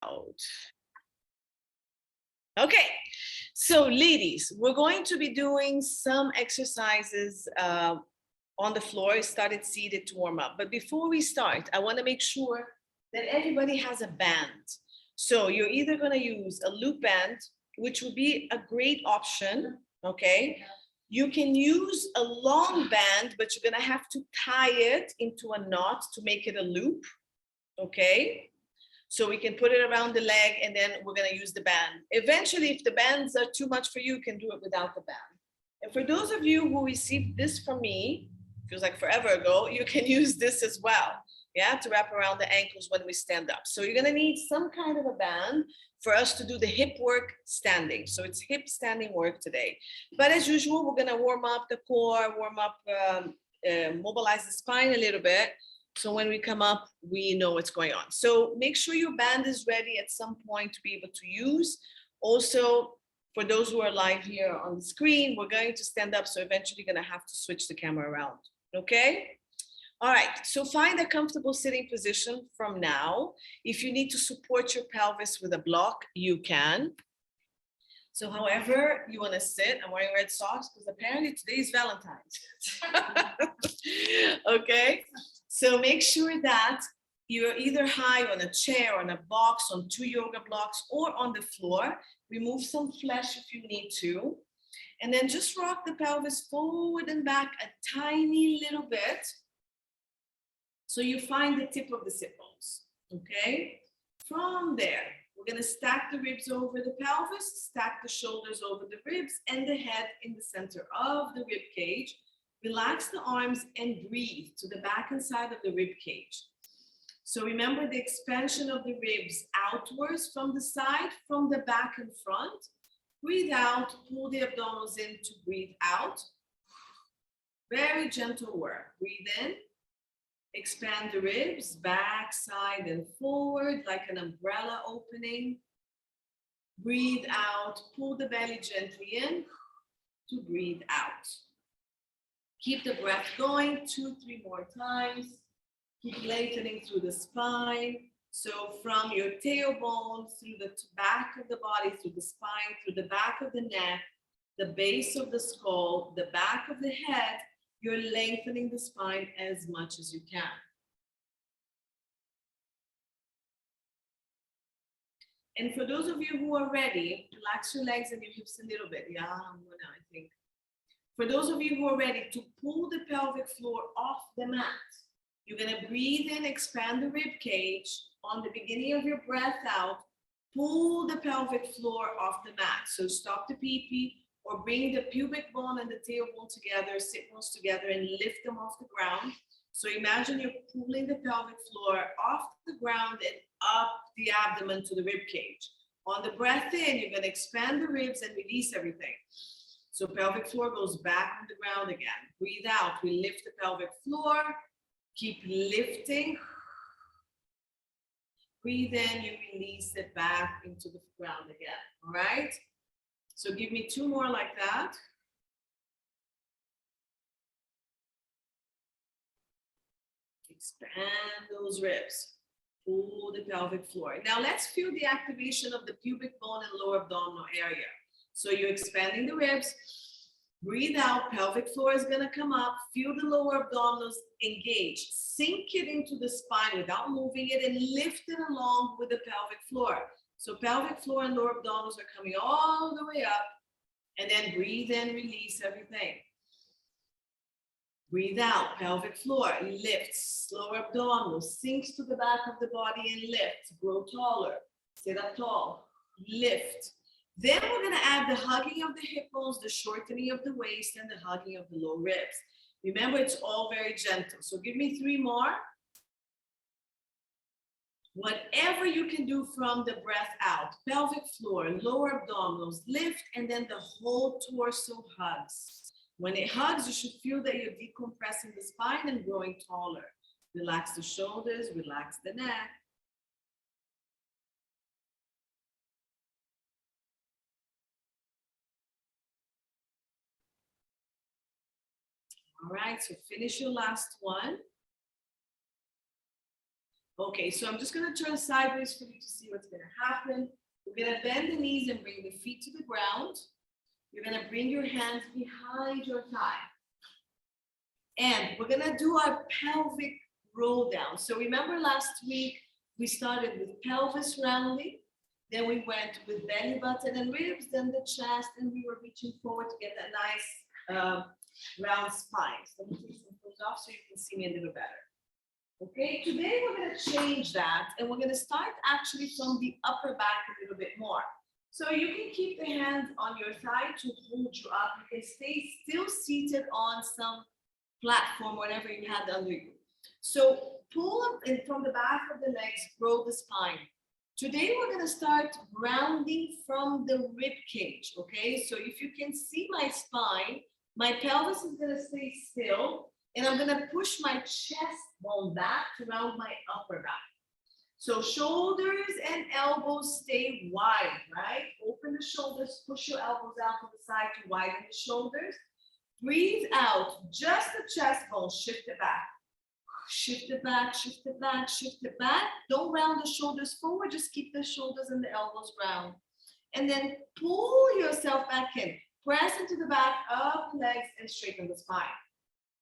out. Okay, so ladies, we're going to be doing some exercises on the floor, started seated to warm up. But before we start, I want to make sure that everybody has a band. So you're either going to use a loop band, which would be a great option, okay? You can use a long band, but you're going to have to tie it into a knot to make it a loop, okay? So we can put it around the leg and then we're going to use the band. Eventually, if the bands are too much for you, you can do it without the band. And for those of you who received this from me, feels like forever ago, you can use this as well, yeah, to wrap around the ankles when we stand up. So you're going to need some kind of a band for us to do the hip work standing. So it's hip standing work today. But as usual, we're going to warm up the core, mobilize the spine a little bit. So when we come up, we know what's going on. So make sure your band is ready at some point to be able to use. Also, for those who are live here on the screen, we're going to stand up. So eventually you're going to have to switch the camera around. Okay? All right. So find a comfortable sitting position from now. If you need to support your pelvis with a block, you can. So however you want to sit, I'm wearing red socks because apparently today is Valentine's. Okay? So make sure that you're either high on a chair, on a box, on 2 yoga blocks, or on the floor. Remove some flesh if you need to. And then just rock the pelvis forward and back a tiny little bit. So you find the tip of the sit bones, okay? From there, we're gonna stack the ribs over the pelvis, stack the shoulders over the ribs, and the head in the center of the rib cage. Relax the arms and breathe to the back and side of the rib cage. So remember the expansion of the ribs outwards from the side, from the back and front. Breathe out, pull the abdominals in to breathe out. Very gentle work. Breathe in, expand the ribs, back, side, and forward like an umbrella opening. Breathe out, pull the belly gently in to breathe out. Keep the breath going, 2-3 more times. Keep lengthening through the spine. So from your tailbone, through the back of the body, through the spine, through the back of the neck, the base of the skull, the back of the head, you're lengthening the spine as much as you can. And for those of you who are ready, relax your legs and your hips a little bit. Yeah, I'm gonna, I think. For those of you who are ready to pull the pelvic floor off the mat, you're gonna breathe in, expand the rib cage. On the beginning of your breath out, pull the pelvic floor off the mat. So stop the pee-pee or bring the pubic bone and the tailbone together, sit bones together and lift them off the ground. So imagine you're pulling the pelvic floor off the ground and up the abdomen to the rib cage. On the breath in, you're gonna expand the ribs and release everything. So pelvic floor goes back on the ground again. Breathe out, we lift the pelvic floor. Keep lifting. Breathe in, you release it back into the ground again, all right? So give me 2 more like that. Expand those ribs. Pull the pelvic floor. Now let's feel the activation of the pubic bone and lower abdominal area. So you're expanding the ribs. Breathe out, pelvic floor is gonna come up, feel the lower abdominals engage, sink it into the spine without moving it and lift it along with the pelvic floor. So pelvic floor and lower abdominals are coming all the way up and then breathe in, release everything. Breathe out, pelvic floor, lifts, lower abdominals, sinks to the back of the body and lifts, grow taller, sit up tall, lift. Then we're gonna add the hugging of the hip bones, the shortening of the waist, and the hugging of the low ribs. Remember, it's all very gentle. So give me 3 more. Whatever you can do from the breath out, pelvic floor, lower abdominals, lift, and then the whole torso hugs. When it hugs, you should feel that you're decompressing the spine and growing taller. Relax the shoulders, relax the neck. All right, so finish your last one. Okay, so I'm just gonna turn sideways for you to see what's gonna happen. We're gonna bend the knees and bring the feet to the ground. You're gonna bring your hands behind your thigh. And we're gonna do our pelvic roll down. So remember last week, we started with pelvis rounding, then we went with belly button and ribs, then the chest, and we were reaching forward to get that nice round spine. So let me take some clothes off so you can see me a little better. Okay, today we're gonna change that and we're gonna start actually from the upper back a little bit more. So you can keep the hands on your thigh to hold you up. You can stay still seated on some platform, whatever you had under you. So pull up and from the back of the legs, grow the spine. Today we're gonna start rounding from the rib cage, okay? So if you can see my spine, my pelvis is gonna stay still and I'm gonna push my chest bone back to round my upper back. So shoulders and elbows stay wide, right? Open the shoulders, push your elbows out to the side to widen the shoulders. Breathe out, just the chest bone, shift it back. Shift it back, shift it back, shift it back. Don't round the shoulders forward, just keep the shoulders and the elbows round. And then pull yourself back in. Press into the back, up legs, and straighten the spine.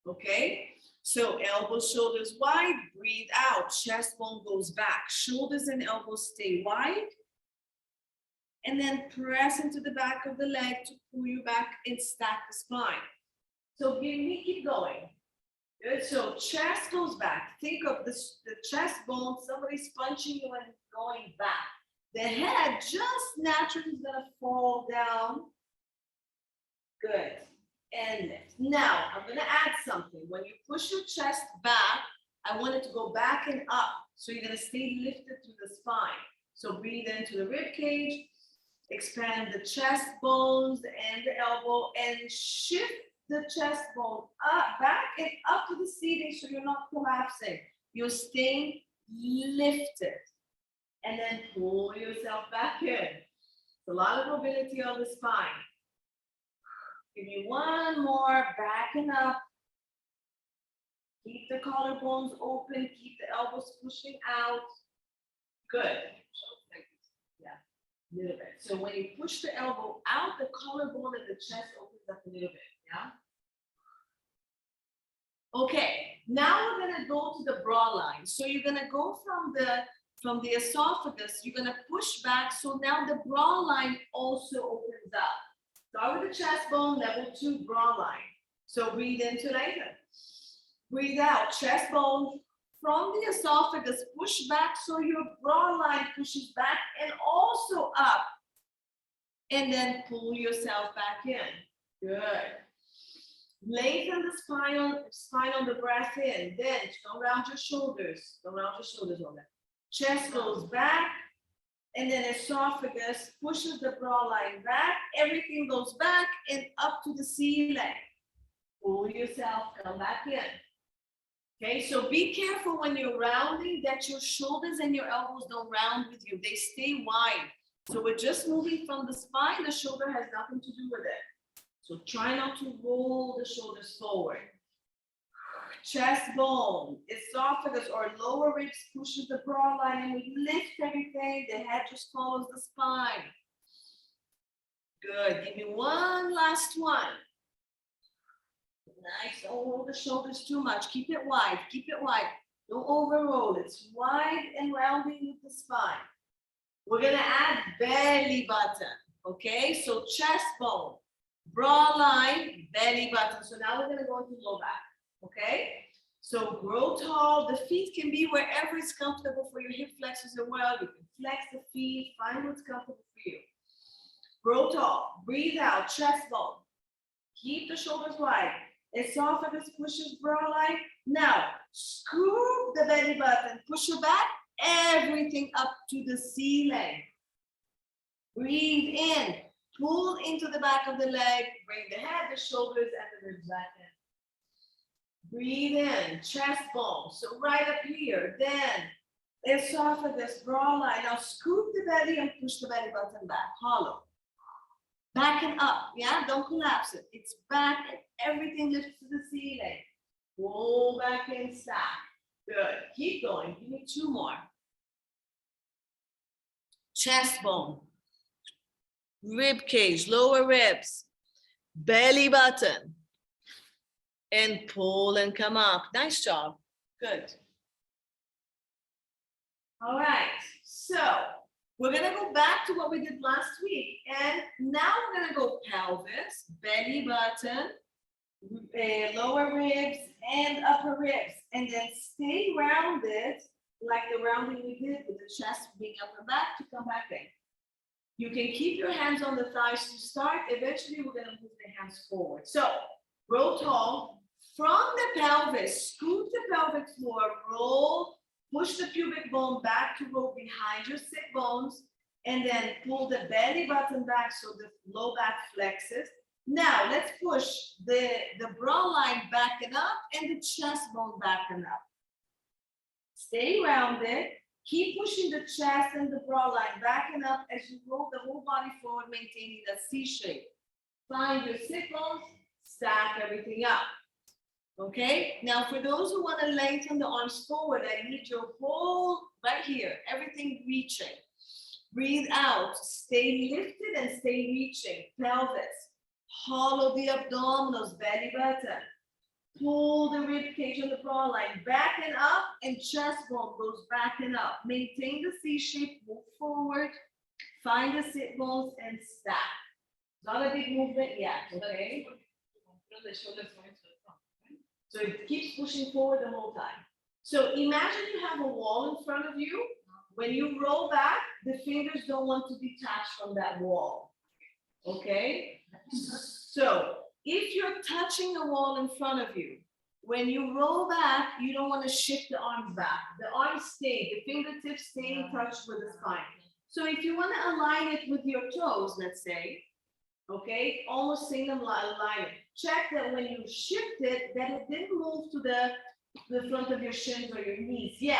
Okay? So elbows, shoulders wide, breathe out. Chest bone goes back. Shoulders and elbows stay wide. And then press into the back of the leg to pull you back and stack the spine. So keep going. Good, so chest goes back. Think of this, the chest bone, somebody's punching you and going back. The head just naturally is gonna fall down. Good, and lift. Now, I'm gonna add something. When you push your chest back, I want it to go back and up. So you're gonna stay lifted through the spine. So breathe into the rib cage, expand the chest bones and the elbow, and shift the chest bone up, back and up to the ceiling so you're not collapsing. You're staying lifted. And then pull yourself back in. It's a lot of mobility on the spine. Give me one more, back and up. Keep the collarbones open, keep the elbows pushing out. Good. Yeah, a little bit. So when you push the elbow out, the collarbone and the chest opens up a little bit. Yeah. Okay, now we're gonna go to the bra line. So you're gonna go from the esophagus, you're gonna push back. So now the bra line also opens up. Start with the chest bone, level 2 bra line. So breathe into lengthen. Breathe out, chest bone from the esophagus, push back so your bra line pushes back and also up. And then pull yourself back in. Good. Lengthen the spine on the breath in. Then don't round your shoulders. Don't round your shoulders on that. Chest goes back. And then esophagus pushes the bra line back. Everything goes back and up to the ceiling. Pull yourself, come back in. Okay, so be careful when you're rounding that your shoulders and your elbows don't round with you. They stay wide. So we're just moving from the spine. The shoulder has nothing to do with it. So try not to roll the shoulders forward. Chest bone, esophagus or lower ribs pushes the bra line and we lift everything. The head just follows the spine. Good, give me one last one. Nice, don't roll the shoulders too much. Keep it wide, keep it wide. Don't overroll, it's wide and rounding with the spine. We're gonna add belly button, okay? So chest bone, bra line, belly button. So now we're gonna go into low back. Okay, so grow tall. The feet can be wherever it's comfortable for your hip flexors as well. You can flex the feet, find what's comfortable for you. Grow tall, breathe out, chest bone. Keep the shoulders wide. Esophagus pushes bra line. Now, scoop the belly button, push your back, everything up to the ceiling. Breathe in, pull into the back of the leg, bring the head, the shoulders, and the ribs back in. Breathe in, chest bone, so right up here, then esophagus, bra line. Now scoop the belly and push the belly button back, hollow. Back and up, yeah, don't collapse it. It's back and everything lifts to the ceiling. Roll back and stack. Good. Keep going. Give me two more. Chest bone, rib cage, lower ribs, belly button, and pull and come up. Nice job. Good. All right. So we're going to go back to what we did last week. And now we're going to go pelvis, belly button, lower ribs, and upper ribs. And then stay rounded like the rounding we did with the chest being up and back to come back in. You can keep your hands on the thighs to start. Eventually, we're going to move the hands forward. So roll tall. From the pelvis, scoop the pelvic floor, roll, push the pubic bone back to roll behind your sit bones, and then pull the belly button back so the low back flexes. Now, let's push the bra line back and up and the chest bone back and up. Stay rounded. Keep pushing the chest and the bra line back and up as you roll the whole body forward, maintaining that C shape. Find your sit bones, stack everything up. Okay, now for those who want to lengthen the arms forward, I need your whole, right here, everything reaching. Breathe out, stay lifted and stay reaching. Pelvis, hollow the abdominals, belly button. Pull the rib cage on the bra line, back and up, and chest bone goes back and up. Maintain the C shape, move forward, find the sit bones and stack. Not a big movement yet, okay? So it keeps pushing forward the whole time. So imagine you have a wall in front of you. When you roll back, the fingers don't want to detach from that wall. Okay? So if you're touching a wall in front of you, when you roll back, you don't want to shift the arms back. The arms stay, the fingertips stay in touch with the spine. So if you want to align it with your toes, let's say, okay, almost same alignment. Check that when you shift it, that it didn't move to the front of your shins or your knees yet.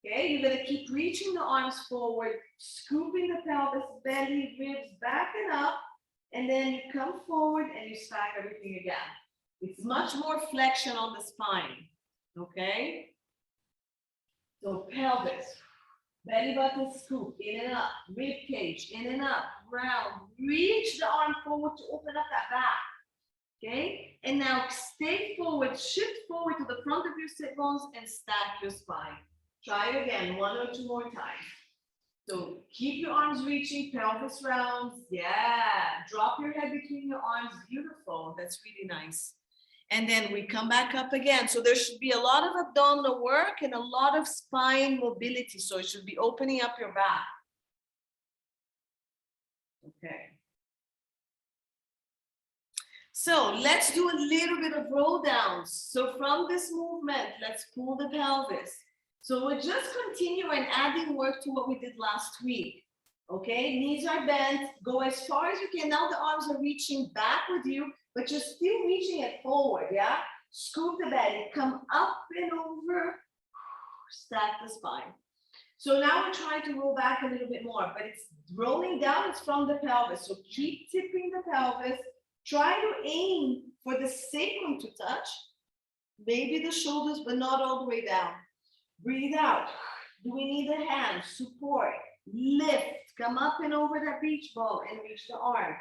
Okay, you're gonna keep reaching the arms forward, scooping the pelvis, belly, ribs back and up, and then you come forward and you stack everything again. It's much more flexion on the spine, okay? So pelvis, belly button scoop, in and up, rib cage, in and up, round, reach the arm forward to open up that back. Okay, and now stay forward, shift forward to the front of your sit bones and stack your spine. Try it again, one or two more times. So keep your arms reaching, pelvis rounds. Yeah, drop your head between your arms. Beautiful, that's really nice. And then we come back up again. So there should be a lot of abdominal work and a lot of spine mobility. So it should be opening up your back. Okay. So let's do a little bit of roll downs. So from this movement, let's pull the pelvis. So we're just continuing adding work to what we did last week. Okay, knees are bent, go as far as you can. Now the arms are reaching back with you, but you're still reaching it forward, yeah? Scoop the belly, come up and over, stack the spine. So now we're trying to roll back a little bit more, but it's rolling down, it's from the pelvis. So keep tipping the pelvis. Try to aim for the sacrum to touch, maybe the shoulders, but not all the way down. Breathe out. Do we need a hand? Support. Lift. Come up and over that beach ball and reach the arm.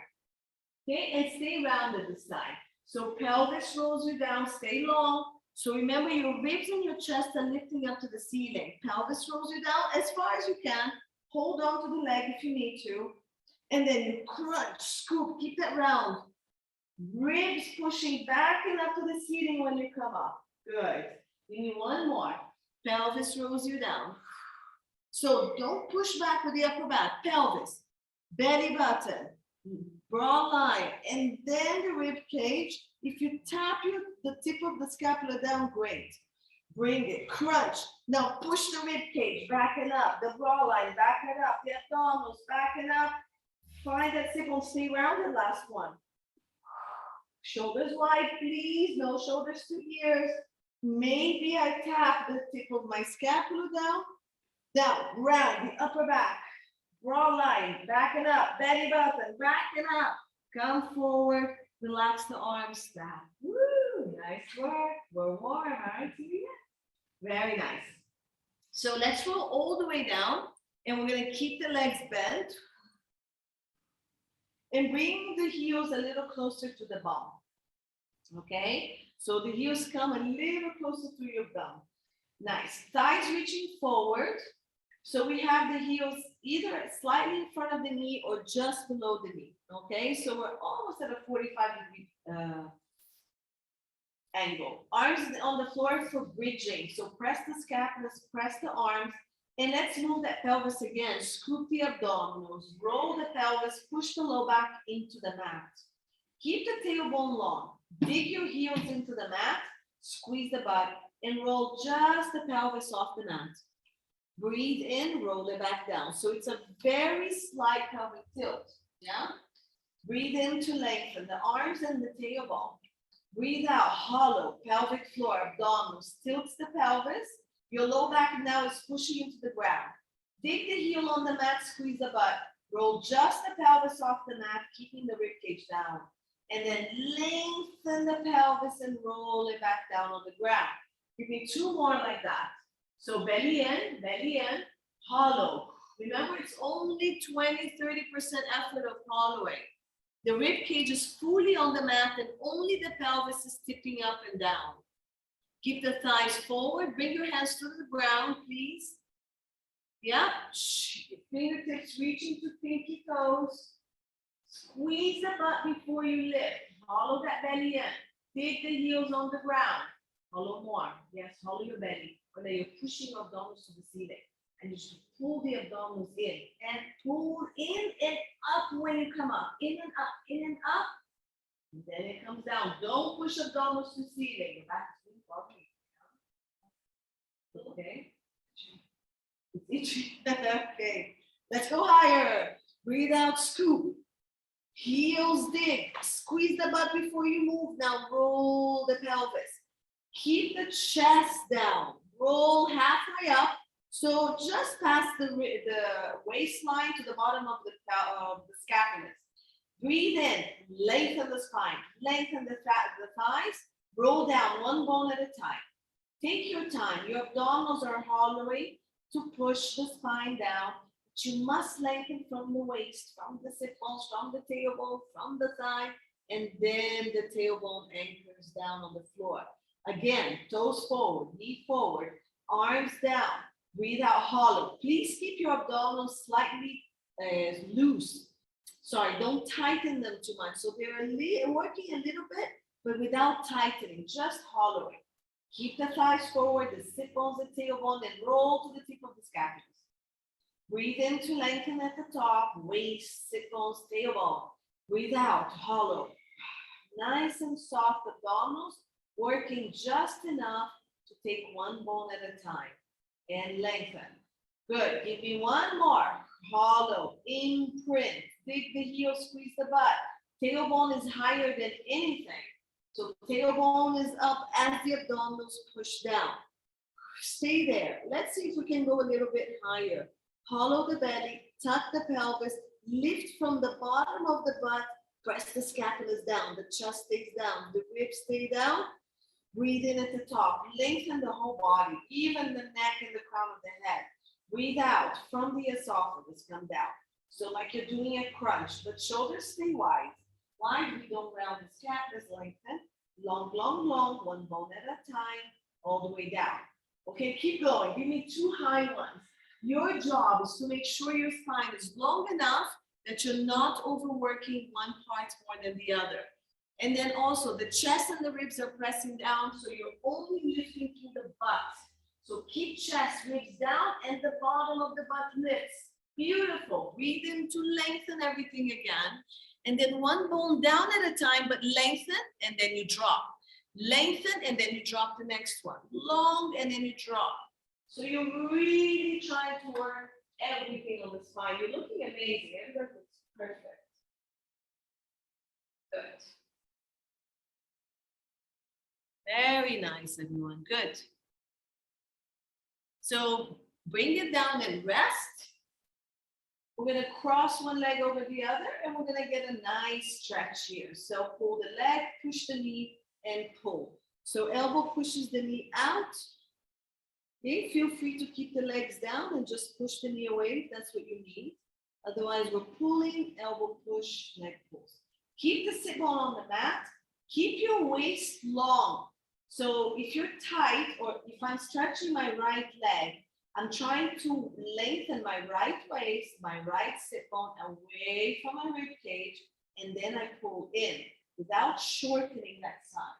Okay, and stay rounded this time. So pelvis rolls you down, stay long. So remember your ribs and your chest are lifting up to the ceiling. Pelvis rolls you down as far as you can. Hold on to the leg if you need to. And then you crunch, scoop, keep that round. Ribs pushing back and up to the ceiling when you come up. Good. Give me one more. Pelvis rolls you down. So don't push back with the upper back. Pelvis, belly button, bra line, and then the rib cage. If you tap the tip of the scapula down, great. Bring it, crunch. Now push the rib cage, back and up. The bra line, back and up. The abdominals, back and up. Find that sit bone, stay rounded, last one. Shoulders wide, please. No shoulders to ears. Maybe I tap the tip of my scapula down. Down, round, the upper back. Bra line, back and up. Belly button, back and up. Come forward. Relax the arms, stack. Woo, nice work. One more, all right, Celia? Very nice. So let's roll all the way down, and we're going to keep the legs bent and bring the heels a little closer to the bum. Okay, so the heels come a little closer to your bum. Nice. Thighs reaching forward. So we have the heels either slightly in front of the knee or just below the knee. Okay, so we're almost at a 45-degree angle. Arms on the floor for bridging. So press the scapulas, press the arms, and let's move that pelvis again. Scoop the abdominals, roll the pelvis, push the low back into the mat. Keep the tailbone long. Dig your heels into the mat, squeeze the butt, and roll just the pelvis off the mat. Breathe in, roll it back down. So it's a very slight pelvic tilt. Yeah? Breathe in to lengthen the arms and the tailbone. Breathe out, hollow, pelvic floor, abdominals, tilts the pelvis. Your low back now is pushing into the ground. Dig the heel on the mat, squeeze the butt. Roll just the pelvis off the mat, keeping the rib cage down. And then lengthen the pelvis and roll it back down on the ground. Give me two more like that. So belly in, hollow. Remember, it's only 20-30% effort of hollowing. The rib cage is fully on the mat and only the pelvis is tipping up and down. Keep the thighs forward. Bring your hands to the ground, please. Yeah. Fingertips reaching to pinky toes. Squeeze the butt before you lift. Hollow that belly in. Dig the heels on the ground. Hollow more. Yes, hollow your belly. But then you're pushing your abdominals to the ceiling. And you should pull the abdominals in. And pull in and up when you come up. In and up, in and up. And then it comes down. Don't push abdominals to the ceiling. Your back is really bumpy. Okay. It's itchy. Okay. Let's go higher. Breathe out, scoop. Heels dig. Squeeze the butt before you move. Now roll the pelvis. Keep the chest down. Roll halfway up. So just past the waistline to the bottom of the scapulas. Breathe in. Lengthen the spine. Lengthen the thighs. Roll down one bone at a time. Take your time. Your abdominals are hollowing to push the spine down. But you must lengthen from the waist, from the sit bones, from the tailbone, from the thigh, and then the tailbone anchors down on the floor. Again, toes forward, knee forward, arms down. Breathe out, hollow. Please keep your abdominals slightly loose. Sorry, don't tighten them too much. So they're working a little bit, but without tightening, just hollowing. Keep the thighs forward, the sit bones and tailbone, and roll to the tip of the scapulas. Breathe in to lengthen at the top, waist, sit bones, tailbone. Breathe out, hollow. Nice and soft abdominals, working just enough to take one bone at a time. And lengthen. Good. Give me one more. Hollow. Imprint. Dig the heel, squeeze the butt. Tailbone is higher than anything. So tailbone is up as the abdominals push down. Stay there. Let's see if we can go a little bit higher. Hollow the belly, tuck the pelvis, lift from the bottom of the butt, press the scapulas down, the chest stays down, the ribs stay down. Breathe in at the top, lengthen the whole body, even the neck and the crown of the head. Breathe out from the esophagus, come down. So like you're doing a crunch, but shoulders stay wide. Wide, we don't round the scapulas, lengthen. Long, long, long, one bone at a time, all the way down. Okay, keep going. Give me two high ones. Your job is to make sure your spine is long enough that you're not overworking one part more than the other. And then also the chest and the ribs are pressing down, so you're only lifting through the butt. So keep chest, ribs down, and the bottom of the butt lifts. Beautiful. Breathe in to lengthen everything again. And then one bone down at a time, but lengthen, and then you drop. Lengthen, and then you drop the next one. Long, and then you drop. So you're really trying to work everything on the spine. You're looking amazing. Everything looks perfect. Good. Very nice, everyone. Good. So bring it down and rest. We're going to cross one leg over the other, and we're going to get a nice stretch here. So pull the leg, push the knee, and pull. So elbow pushes the knee out. Okay, feel free to keep the legs down and just push the knee away if that's what you need. Otherwise, we're pulling, elbow push, neck pulls. Keep the sit bone on the mat. Keep your waist long. So if you're tight or if I'm stretching my right leg, I'm trying to lengthen my right waist, my right sit bone away from my rib cage, and then I pull in without shortening that side.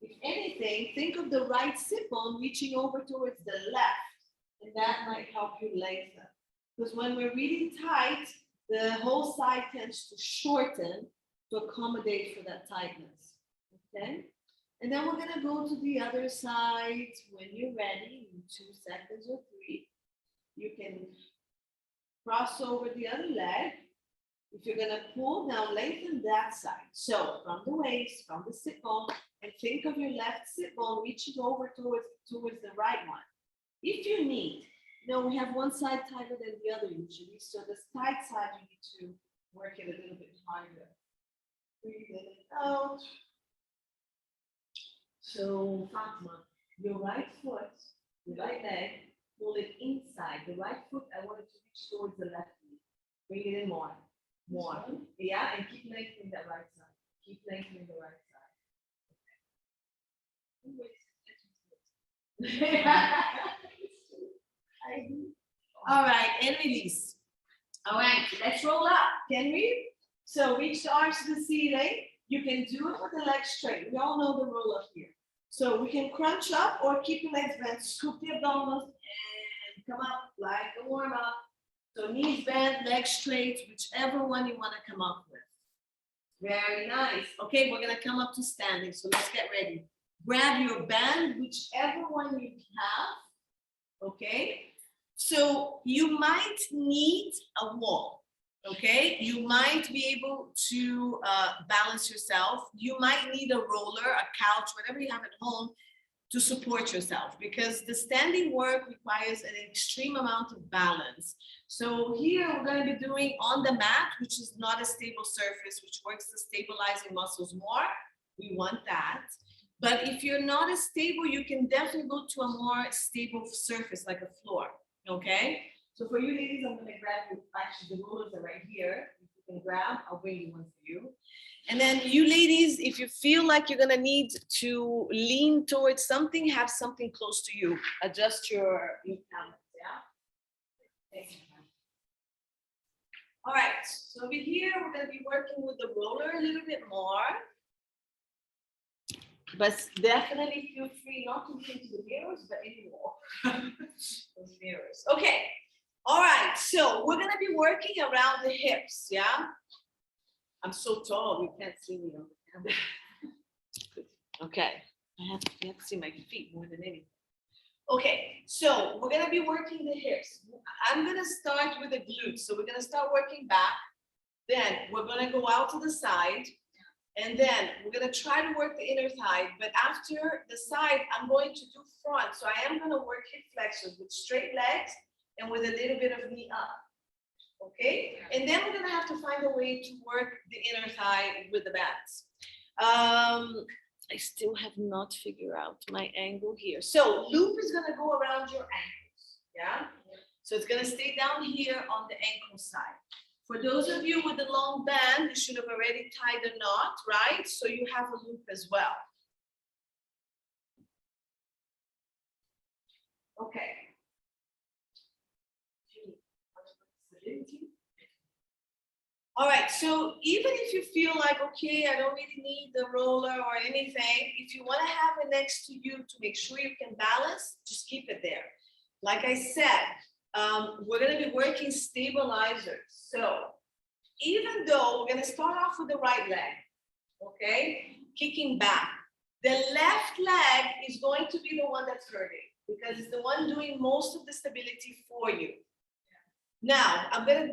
If anything, think of the right sit bone reaching over towards the left, and that might help you lengthen. Because when we're really tight, the whole side tends to shorten to accommodate for that tightness. Okay? And then we're gonna go to the other side when you're ready, in 2 seconds or 3. You can cross over the other leg. If you're gonna pull down, lengthen that side. So from the waist, from the sit bone, and think of your left sit bone reaching over towards the right one. If you need, we have one side tighter than the other usually. So this tight side, you need to work it a little bit harder. Breathe in and out. So Fatma, your right foot, your right leg, pull it inside. The right foot, I want it to reach towards the left knee. Bring it in more. More. Yeah, and keep lengthening that right side. Keep lengthening the right side. All right, and release. All right, let's roll up. Can we? So reach the arms to the ceiling. You can do it with the legs straight. We all know the roll up here. So we can crunch up or keep your legs bent, scoop the abdominals and come up like a warm up. So knees bent, legs straight, whichever one you want to come up with. Very nice. Okay, we're gonna come up to standing. So let's get ready. Grab your band, whichever one you have. Okay. So you might need a wall. Okay, you might be able to balance yourself. You might need a roller, a couch, whatever you have at home to support yourself, because the standing work requires an extreme amount of balance. So here we're going to be doing on the mat, which is not a stable surface, which works to stabilize your muscles more. We want that. But if you're not as stable, you can definitely go to a more stable surface like a floor. Okay. So for you ladies, I'm going to grab you. Actually, the rollers are right here. If you can grab, I'll bring you one for you. And then you ladies, if you feel like you're going to need to lean towards something, have something close to you. Adjust your balance, yeah? All right. So over here, we're going to be working with the roller a little bit more. But definitely feel free not to look into the mirrors, but anymore. Those mirrors. Okay. All right, so we're gonna be working around the hips, yeah? I'm so tall, you can't see me on the camera. Okay, you have to see my feet more than anything. Okay, so we're gonna be working the hips. I'm gonna start with the glutes. So we're gonna start working back. Then we're gonna go out to the side. And then we're gonna try to work the inner thigh. But after the side, I'm going to do front. So I am gonna work hip flexors with straight legs and with a little bit of knee up, okay? And then we're gonna have to find a way to work the inner thigh with the bands. I still have not figured out my angle here. So loop is gonna go around your ankles, yeah? So it's gonna stay down here on the ankle side. For those of you with the long band, you should have already tied a knot, right? So you have a loop as well. Okay. All right, so even if you feel like, okay, I don't really need the roller or anything, if you want to have it next to you to make sure you can balance, just keep it there. Like I said, we're going to be working stabilizers. So even though we're going to start off with the right leg, okay, kicking back, the left leg is going to be the one that's hurting because it's the one doing most of the stability for you. Now, I'm gonna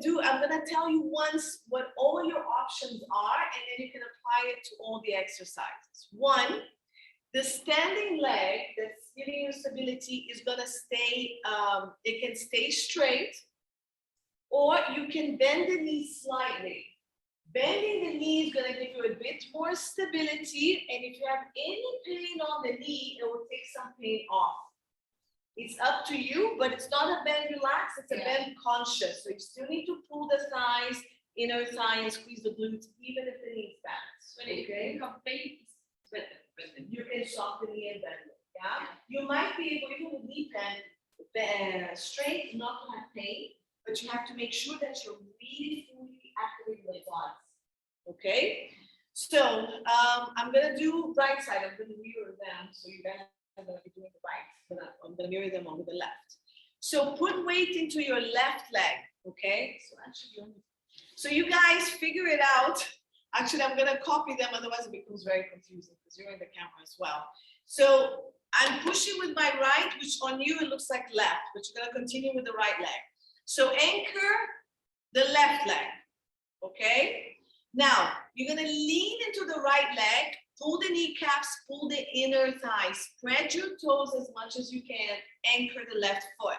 tell you once what all your options are, and then you can apply it to all the exercises. One, the standing leg that's giving you stability is gonna stay, it can stay straight, or you can bend the knee slightly. Bending the knee is gonna give you a bit more stability, and if you have any pain on the knee, it will take some pain off. It's up to you, but it's not a bend relax, it's a bend conscious. So you still need to pull the thighs, inner thigh, and squeeze the glutes, even if the knees bend. Okay? You can soften the knee and bend it. Yeah? You might be able, even with knee bend, straight, not to have pain, but you have to make sure that you're really fully activating the quads. Okay? So I'm gonna do right side. I'm gonna mirror them, so you guys are gonna be doing the right. I'm gonna mirror them on the left. So put weight into your left leg. Okay? So you guys figure it out. Actually, I'm gonna copy them, otherwise it becomes very confusing because you're in the camera as well. So I'm pushing with my right, which on you it looks like left, but you're gonna continue with the right leg. So anchor the left leg. Okay? Now, you're gonna lean into the right leg, pull the kneecaps, pull the inner thighs, spread your toes as much as you can, anchor the left foot.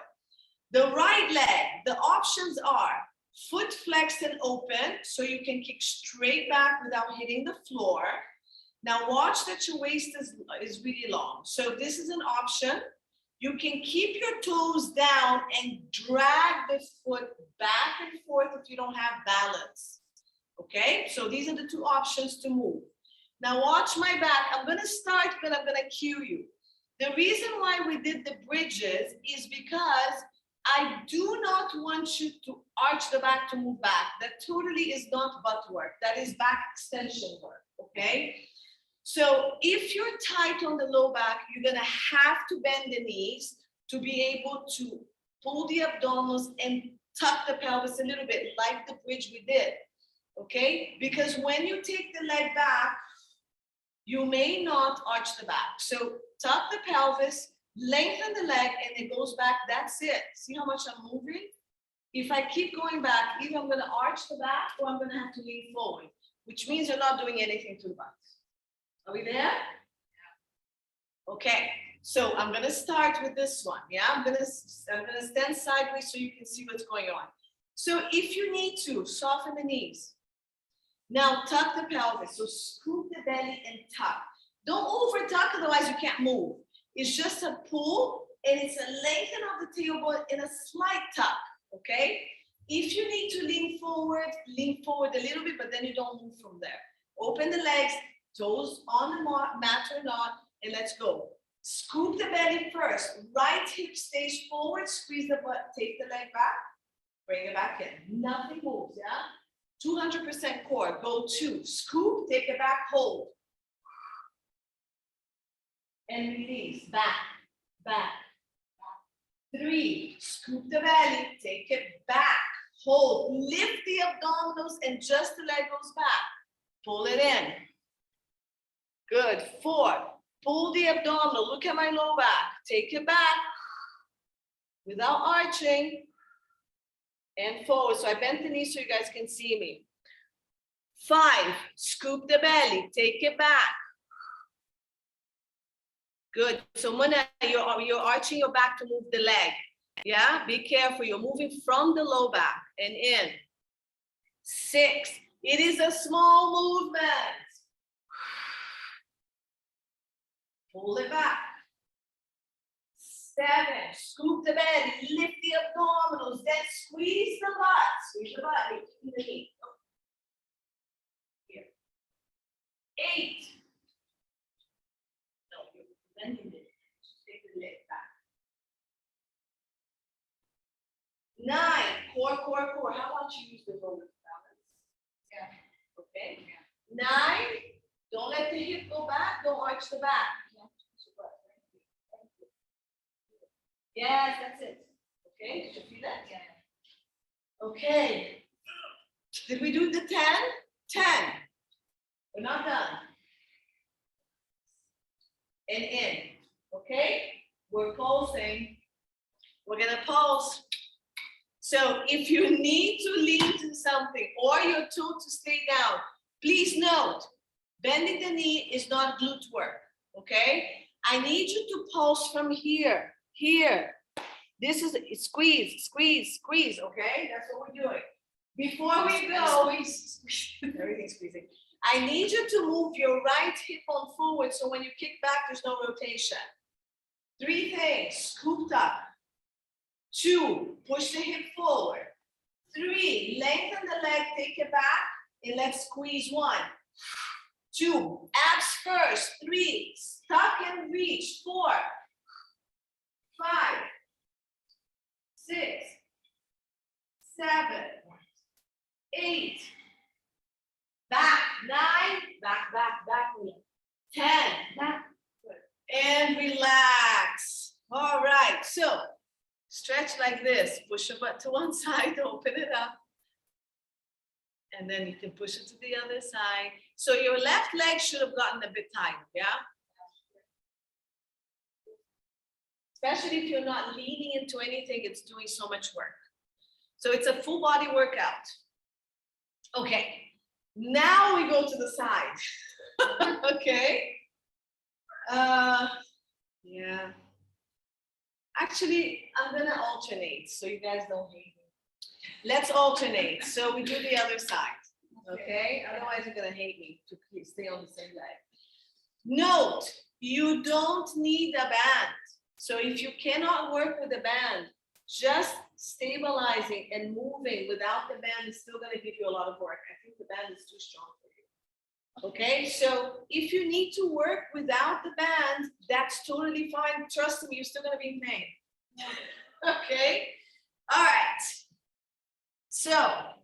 The right leg, the options are foot flexed and open, so you can kick straight back without hitting the floor. Now watch that your waist is really long. So this is an option. You can keep your toes down and drag the foot back and forth if you don't have balance. Okay, so these are the two options to move. Now watch my back. I'm gonna start, but I'm gonna cue you. The reason why we did the bridges is because I do not want you to arch the back to move back. That totally is not butt work. That is back extension work, okay? So if you're tight on the low back, you're gonna have to bend the knees to be able to pull the abdominals and tuck the pelvis a little bit, like the bridge we did. Okay, because when you take the leg back, you may not arch the back. So tuck the pelvis, lengthen the leg, and it goes back. That's it. See how much I'm moving? If I keep going back, either I'm going to arch the back or I'm going to have to lean forward, which means you're not doing anything to the butt. Are we there? Okay, so I'm going to start with this one. Yeah, I'm going to stand sideways so you can see what's going on. So if you need to, soften the knees. Now tuck the pelvis, so scoop the belly and tuck. Don't over tuck, otherwise you can't move. It's just a pull and it's a lengthen of the tailbone and a slight tuck, okay? If you need to lean forward a little bit, but then you don't move from there. Open the legs, toes on the mat or not, and let's go. Scoop the belly first. Right hip stays forward, squeeze the butt, take the leg back, bring it back in. Nothing moves, yeah? 200% core. Go 2. Scoop, take it back, hold. And release. Back, back. 3. Scoop the belly, take it back, hold. Lift the abdominals and just the leg goes back. Pull it in. Good. 4. Pull the abdominal. Look at my low back. Take it back without arching. And forward. So I bent the knee so you guys can see me. 5, scoop the belly, take it back. Good. So Mona, you're arching your back to move the leg. Yeah, be careful. You're moving from the low back and in. 6, it is a small movement. Pull it back. 7, scoop the belly, lift the abdominals, then squeeze the butt. Squeeze the butt, keep the knee. Here. 8. No, you're bending it. Just take the leg back. 9, core, core, core. How about you use the lower balance? Yeah. Okay. Yeah. 9, don't let the hip go back, don't arch the back. Yes, that's it. Okay, did you feel that? Yeah. Okay. Did we do the 10? 10. We're not done. And in. Okay? We're pulsing. We're going to pulse. So if you need to lean to something or you're told to stay down, please note, bending the knee is not glute work. Okay? I need you to pulse from here. Here, this is squeeze, squeeze, squeeze, okay? That's what we're doing. Before we go, everything's squeezing. I need you to move your right hip on forward so when you kick back, there's no rotation. 3 things, scooped up. 2, push the hip forward. 3, lengthen the leg, take it back, and let's squeeze 1. 2, abs first. 3, tuck and reach. 4, 5, 6, 7, 8, back, 9, back, 10, back, and relax. All right, so stretch like this, push your butt to one side, open it up. And then you can push it to the other side. So your left leg should have gotten a bit tighter, yeah? Especially if you're not leaning into anything, it's doing so much work. So it's a full body workout. Okay, now we go to the side. Okay. Yeah. Actually, I'm gonna alternate so you guys don't hate me. Let's alternate. So we do the other side. Okay? Otherwise, you're gonna hate me to stay on the same leg. Note, you don't need a band. So if you cannot work with a band, just stabilizing and moving without the band is still gonna give you a lot of work. I think the band is too strong for you. Okay, so if you need to work without the band, that's totally fine. Trust me, you're still gonna be in pain. Okay, all right. So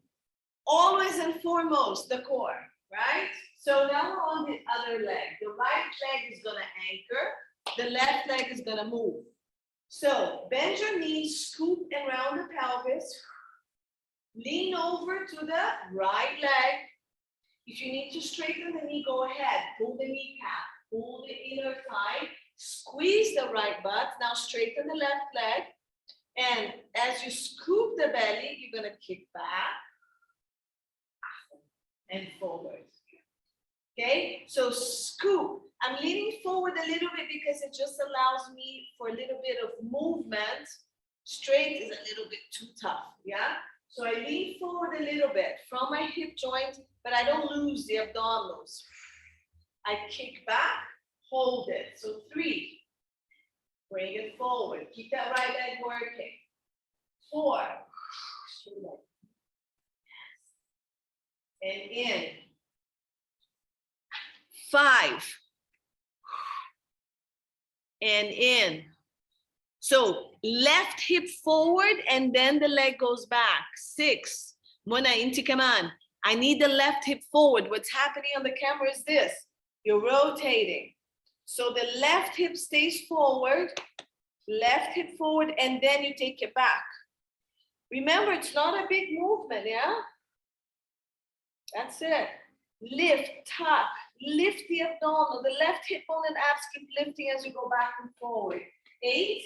always and foremost, the core, right? So now we're on the other leg. The right leg is gonna anchor. The left leg is gonna move. So bend your knees, scoop around the pelvis. Lean over to the right leg. If you need to straighten the knee, go ahead. Pull the kneecap, pull the inner thigh, squeeze the right butt. Now straighten the left leg. And as you scoop the belly, you're gonna kick back and forward. Okay, so scoop. I'm leaning forward a little bit because it just allows me for a little bit of movement. Straight is a little bit too tough, yeah? So I lean forward a little bit from my hip joint, but I don't lose the abdominals. I kick back, hold it. So 3, bring it forward. Keep that right leg working. 4, and in. 5, and in. So left hip forward and then the leg goes back. 6. Mona, inti kaman. I need the left hip forward. What's happening on the camera is this. You're rotating. So the left hip stays forward, left hip forward, and then you take it back. Remember, it's not a big movement, yeah? That's it. Lift, tuck, lift the abdominal. The left hip bone and abs keep lifting as you go back and forward. 8.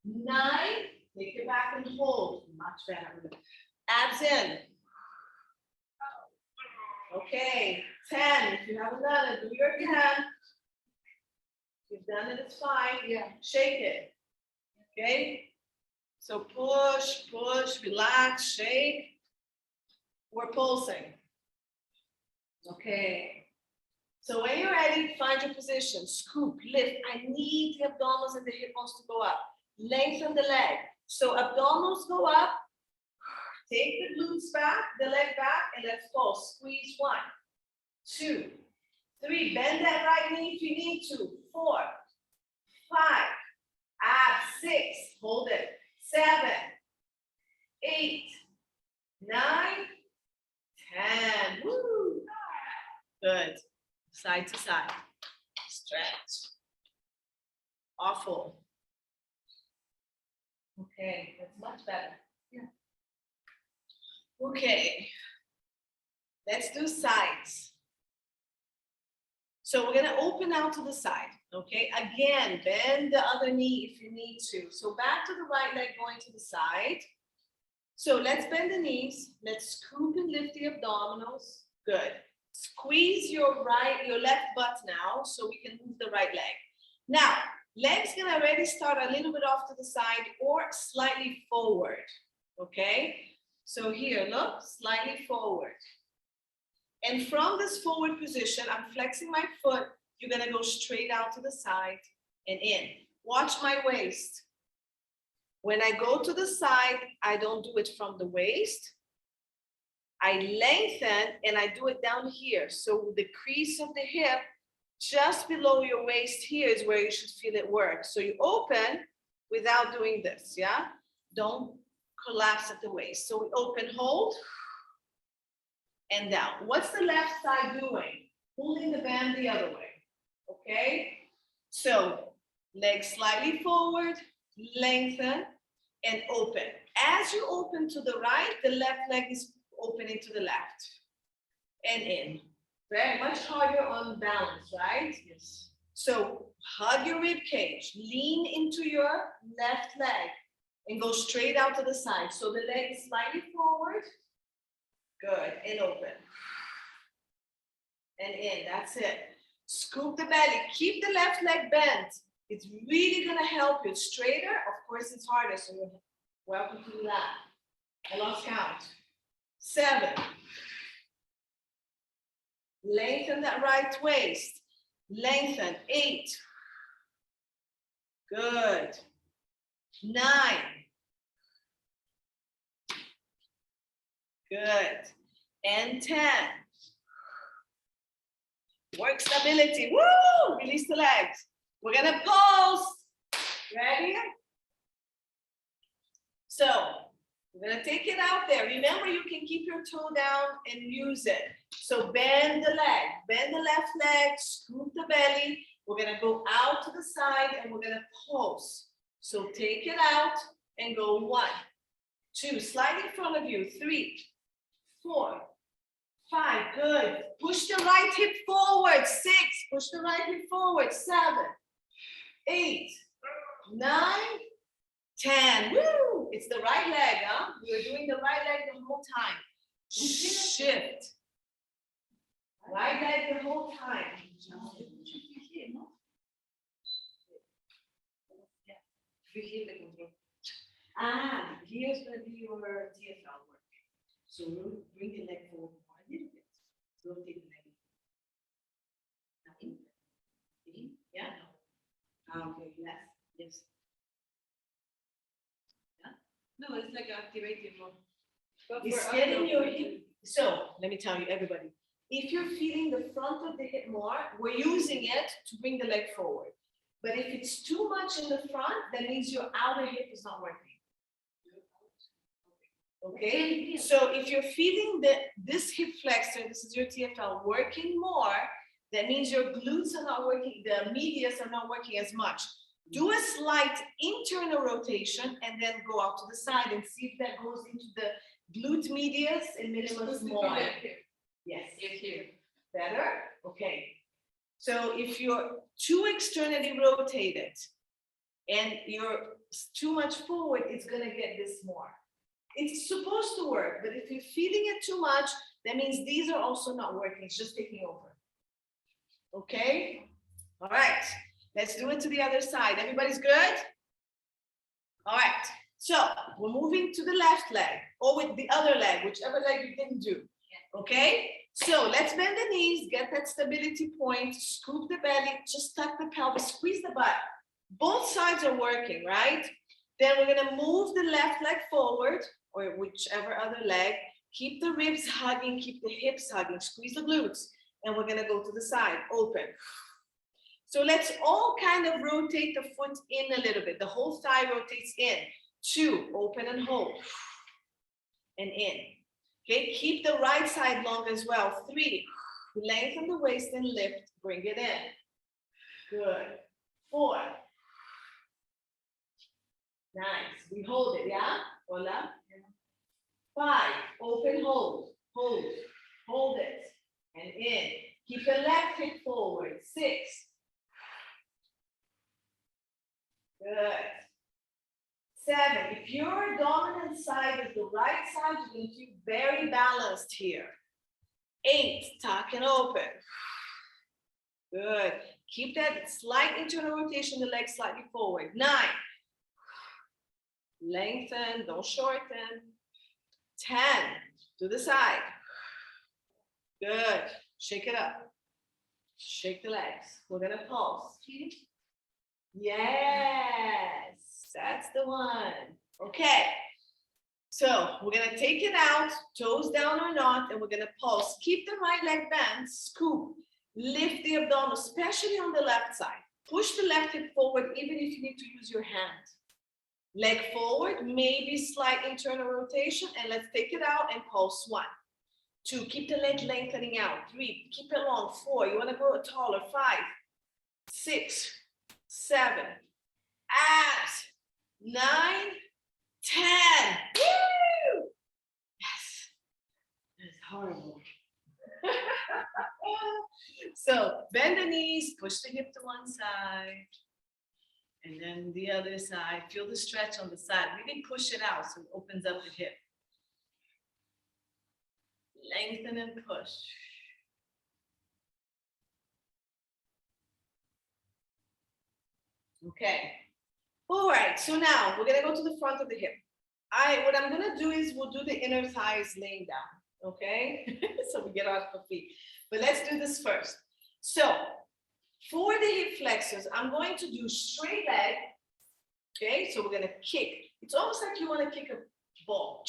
9. Take it back and hold. Much better. Abs in. Okay. 10. If you haven't done it, do your 10. If you've done it, it's fine. Yeah. Shake it. Okay. So push, push, relax, shake. We're pulsing. Okay. So when you're ready, find your position. Scoop, lift. I need the abdominals and the hip bones to go up. Lengthen the leg. So abdominals go up. Take the glutes back, the leg back, and let's go. Squeeze 1, 2, 3. Bend that right knee if you need to. 4, 5. Abs. 6. Hold it. 7, 8, 9, 10. Woo. Good. Side to side. Stretch. Awful. Okay, that's much better. Yeah. Okay. Let's do sides. So we're gonna open out to the side. Okay, again, bend the other knee if you need to. So back to the right leg going to the side. So let's bend the knees. Let's scoop and lift the abdominals. Good. Squeeze your left butt now so we can move the right leg. Now, legs gonna already start a little bit off to the side or slightly forward. Okay, so here, look, slightly forward. And from this forward position, I'm flexing my foot. You're gonna go straight out to the side and in. Watch my waist. When I go to the side, I don't do it from the waist. I lengthen and I do it down here. So the crease of the hip, just below your waist here is where you should feel it work. So you open without doing this, yeah? Don't collapse at the waist. So we open, hold, and down. What's the left side doing? Pulling the band the other way, okay? So legs slightly forward, lengthen, and open. As you open to the right, the left leg is opening to the left and in. Very much harder on balance, right? Yes. So hug your rib cage, lean into your left leg and go straight out to the side. So the leg is slightly forward. Good, and open. And in, that's it. Scoop the belly, keep the left leg bent. It's really gonna help you. Straighter, of course it's harder, so you're welcome to do that. I lost count. 7. Lengthen that right waist. Lengthen. 8. Good. 9. Good. And 10. Work stability. Woo! Release the legs. We're gonna pulse. Ready? So we're gonna take it out there. Remember, you can keep your toe down and use it. So bend the leg, bend the left leg, scoop the belly. We're gonna go out to the side and we're gonna pulse. So take it out and go 1, 2, slide in front of you, 3, 4, 5, good. Push the right hip forward, 6, push the right hip forward, 7, 8, 9, 10, woo! It's the right leg, huh? We're doing the right leg the whole time. Shift. Right leg the whole time. Ah, here's gonna be your TFL work. So bring the leg forward more a little bit. Rotate the leg. Now in. Yeah? Okay, yes. No, it's like activating more. It's getting your hip. So let me tell you, everybody, if you're feeling the front of the hip more, we're using it to bring the leg forward. But if it's too much in the front, that means your outer hip is not working. Okay, so if you're feeling that this hip flexor, this is your TFL, working more, that means your glutes are not working, the medius are not working as much. Do a slight internal rotation and then go out to the side and see if that goes into the glute medius and minimus more. Yes. Here. Better? Okay. So if you're too externally rotated and you're too much forward, it's going to get this more. It's supposed to work, but if you're feeling it too much, that means these are also not working. It's just taking over. Okay? All right. Let's do it to the other side. Everybody's good? All right. So we're moving to the left leg or with the other leg, whichever leg you didn't do. Okay? So let's bend the knees, get that stability point, scoop the belly, just tuck the pelvis, squeeze the butt. Both sides are working, right? Then we're going to move the left leg forward or whichever other leg. Keep the ribs hugging, keep the hips hugging, squeeze the glutes. And we're going to go to the side, open. So let's all kind of rotate the foot in a little bit. The whole thigh rotates in. 2, open and hold. And in. Okay, keep the right side long as well. 3, lengthen the waist and lift, bring it in. Good. 4. Nice. We hold it, yeah? Hola. 5, open, hold, hold it, and in. Keep the left hip forward. 6. Good. 7. If your dominant side is the right side, you're going to feel very balanced here. 8. Tuck and open. Good. Keep that slight internal rotation, the legs slightly forward. 9. Lengthen, don't shorten. 10. To the side. Good. Shake it up. Shake the legs. We're gonna pulse. Yes, that's the one. Okay. So we're gonna take it out, toes down or not, and we're gonna pulse. Keep the right leg bent, scoop, lift the abdomen, especially on the left side. Push the left hip forward, even if you need to use your hand. Leg forward, maybe slight internal rotation, and let's take it out and pulse. 1, 2, keep the leg lengthening out. 3, keep it long. 4, you wanna go taller. 5, 6, 7, abs. 9, 10. Woo! Yes. That's horrible. So bend the knees, push the hip to one side. And then the other side. Feel the stretch on the side. Really push it out so it opens up the hip. Lengthen and push. Okay. All right, so now we're gonna go to the front of the hip. What I'm gonna do is we'll do the inner thighs laying down, okay? So we get off the feet. But let's do this first. So for the hip flexors, I'm going to do straight leg, okay? So we're gonna kick. It's almost like you wanna kick a ball,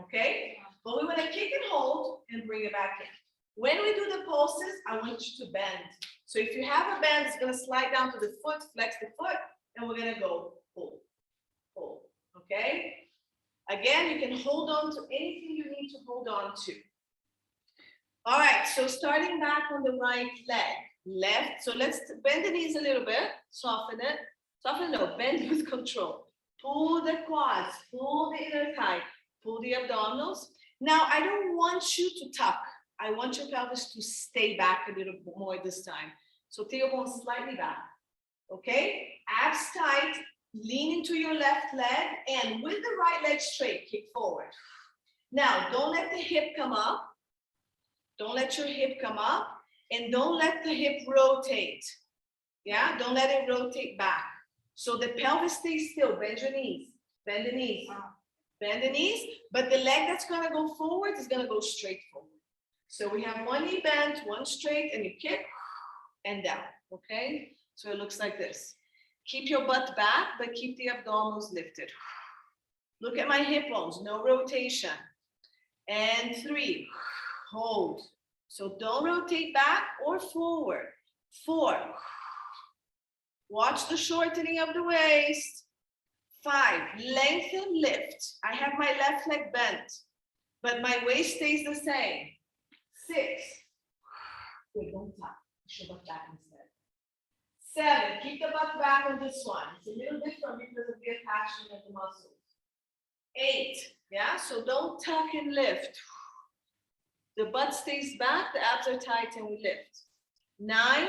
okay? But we wanna kick and hold and bring it back in. When we do the pulses, I want you to bend. So if you have a bend, it's gonna slide down to the foot, flex the foot, and we're gonna go hold, hold, okay? Again, you can hold on to anything you need to hold on to. All right, so starting back on the right leg, left. So let's bend the knees a little bit, soften it. Soften, no, bend with control. Pull the quads, pull the inner thigh, pull the abdominals. Now, I don't want you to tuck. I want your pelvis to stay back a little more this time. So tailbone slightly back, okay? Abs tight, lean into your left leg, and with the right leg straight, kick forward. Now, don't let the hip come up. Don't let your hip come up, and don't let the hip rotate. Yeah, don't let it rotate back. So the pelvis stays still. Bend your knees, bend the knees, bend the knees, but the leg that's gonna go forward is gonna go straight forward. So we have one knee bent, one straight, and you kick and down, okay? So it looks like this. Keep your butt back, but keep the abdominals lifted. Look at my hip bones, no rotation. And 3, hold. So don't rotate back or forward. 4, watch the shortening of the waist. 5, lengthen, lift. I have my left leg bent, but my waist stays the same. 6, wait, don't tap, push your butt back instead. 7, keep the butt back on this one. It's a little different because of the attachment of the muscles. 8, yeah, so don't tuck and lift. The butt stays back, the abs are tight, and we lift. 9,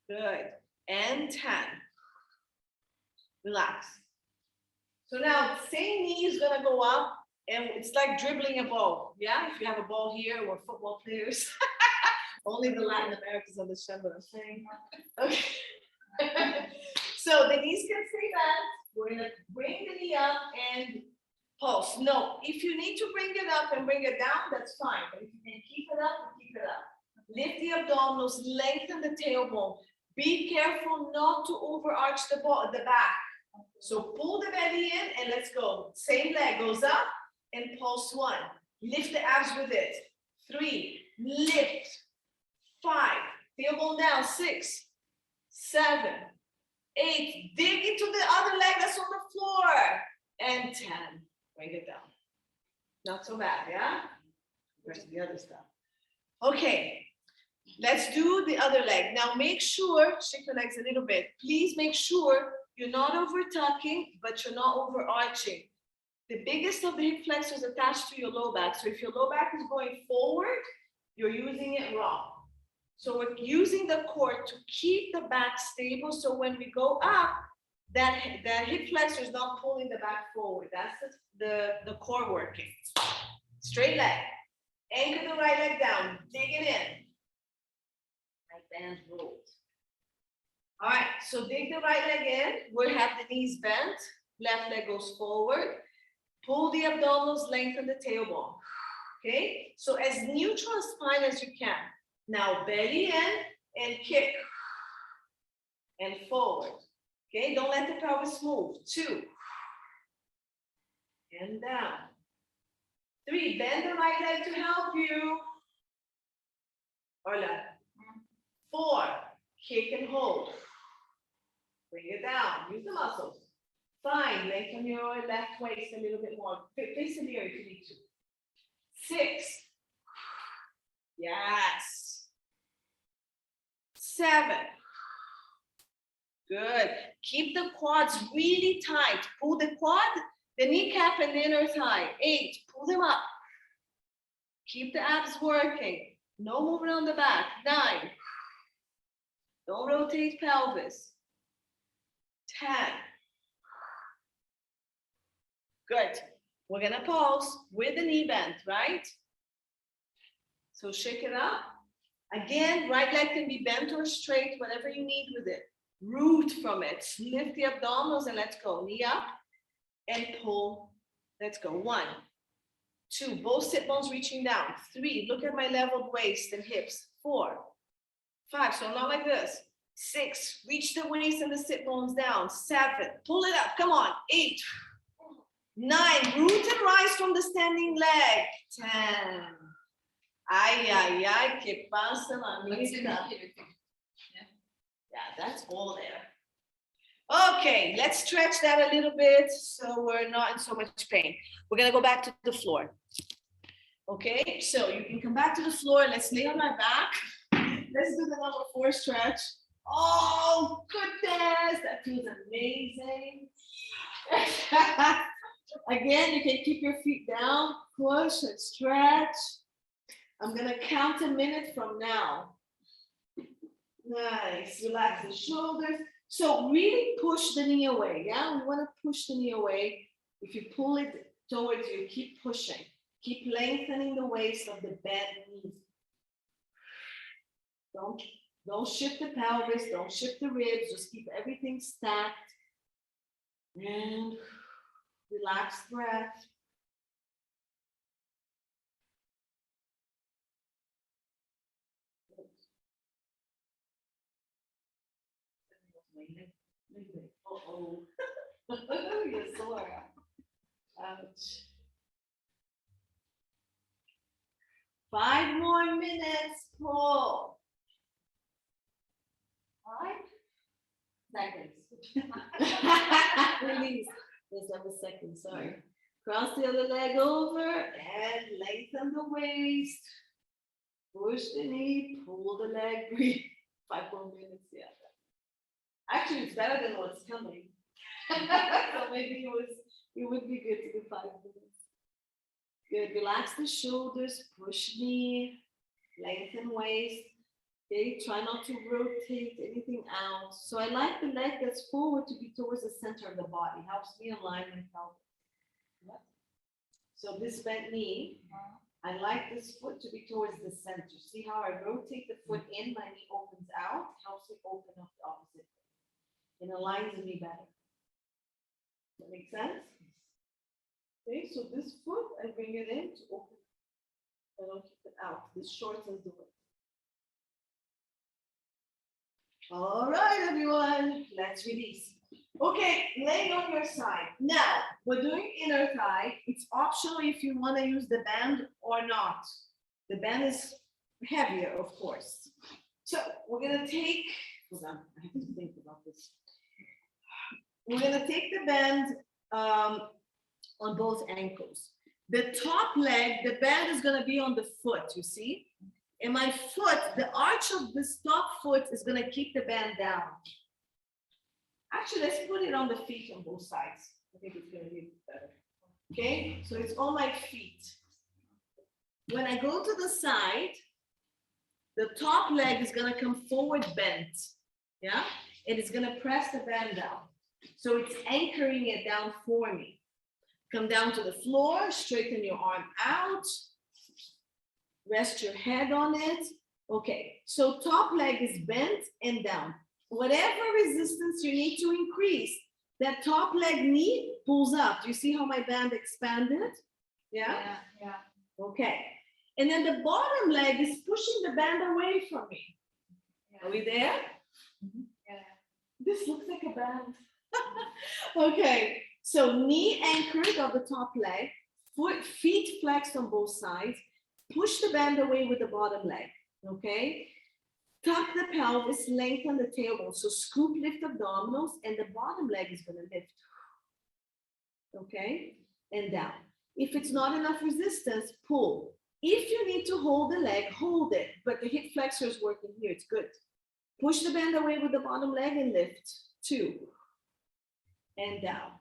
good, and 10. Relax. So now, same knee is gonna go up, and it's like dribbling a ball, yeah? If you have a ball here, we're football players. Only the Latin Americans understand what I'm saying. Okay. So the knees can stay back. We're gonna bring the knee up and pulse. No, if you need to bring it up and bring it down, that's fine. But if you can keep it up, keep it up. Lift the abdominals, lengthen the tailbone. Be careful not to overarch the back. So pull the belly in and let's go. Same leg goes up and pulse 1. Lift the abs with it. 3, lift. 5, tailbone down. 6, 7, 8, dig into the other leg that's on the floor. And 10, bring it down. Not so bad, yeah? Where's the other stuff? Okay, let's do the other leg. Now make sure, shake your legs a little bit. Please make sure you're not over tucking, but you're not overarching. The biggest of the hip flexors attached to your low back. So if your low back is going forward, you're using it wrong. So we're using the core to keep the back stable. So when we go up, that hip flexor is not pulling the back forward. That's the core working. Straight leg. Anchor the right leg down. Dig it in. Right band rolled. All right, so dig the right leg in. We'll have the knees bent. Left leg goes forward. Pull the abdominals, lengthen the tailbone. Okay, so as neutral and spine as you can. Now belly in and kick and forward. Okay, don't let the pelvis move. 2 and down. 3, bend the right leg to help you. Hola. 4, kick and hold. Bring it down, use the muscles. 5, lengthen your left waist a little bit more. Face the mirror if you need to. 6, yes. 7, good. Keep the quads really tight. Pull the quad, the kneecap, and the inner thigh. 8, pull them up. Keep the abs working. No movement on the back. 9, don't rotate pelvis. 10, good. We're gonna pulse with the knee bent, right? So shake it up. Again, right leg can be bent or straight, whatever you need with it. Root from it. Lift the abdominals and let's go. Knee up and pull. Let's go. 1, 2, both sit bones reaching down. 3, look at my leveled waist and hips. 4, 5, so not like this. 6, reach the waist and the sit bones down. 7, pull it up. Come on. 8, 9, root and rise from the standing leg. 10. Ay, ay, ay, que pasa, mamita? Yeah, that's all there. Okay, let's stretch that a little bit so we're not in so much pain. We're gonna go back to the floor. Okay, so you can come back to the floor. Let's lay on my back. Let's do the number 4 stretch. Oh, goodness, that feels amazing. Again, you can keep your feet down, push and stretch. I'm gonna count a minute from now. Nice, relax the shoulders. So really push the knee away, yeah? We wanna push the knee away. If you pull it towards you, keep pushing. Keep lengthening the waist of the bent knee. Don't shift the pelvis, don't shift the ribs, just keep everything stacked. And relax breath. Uh-oh. You're sore. Ouch. 5 more minutes, pull. 5 seconds. Release. There's 7 seconds, sorry. Cross the other leg over and lengthen the waist. Push the knee, pull the leg, breathe. 5 more minutes, yeah. Actually, it's better than what's coming. So maybe it would be good to do 5 minutes. Good, relax the shoulders, push knee, lengthen waist. Okay, try not to rotate anything out. So I like the leg that's forward to be towards the center of the body. Helps me align my pelvis. So this bent knee, I like this foot to be towards the center. See how I rotate the foot in, my knee opens out, helps me open up the opposite. It aligns me better. Does that make sense? Okay, so this foot, I bring it in to open. I don't keep it out. This shortens the way. All right, everyone, let's release. Okay, laying on your side. Now, we're doing inner thigh. It's optional if you want to use the band or not. The band is heavier, of course. So we're going to take, hold on, I have to think about this. We're going to take the band on both ankles. The top leg, the band is going to be on the foot, you see? And my foot, the arch of this top foot is going to keep the band down. Actually, let's put it on the feet on both sides. I think it's going to be better. Okay, so it's on my feet. When I go to the side, the top leg is going to come forward bent. Yeah, and it's going to press the band down. So it's anchoring it down for me. Come down to the floor, straighten your arm out. Rest your head on it. Okay, so top leg is bent and down. Whatever resistance you need to increase, that top leg knee pulls up. Do you see how my band expanded? Yeah? Yeah. Okay. And then the bottom leg is pushing the band away from me. Are we there? Yeah. This looks like a band. Okay, so knee anchored on the top leg, feet flexed on both sides, push the band away with the bottom leg, okay? Tuck the pelvis, lengthen the tailbone, so scoop, lift abdominals, and the bottom leg is gonna lift, okay? And down. If it's not enough resistance, pull. If you need to hold the leg, hold it, but the hip flexor is working here, it's good. Push the band away with the bottom leg and lift, 2, and down.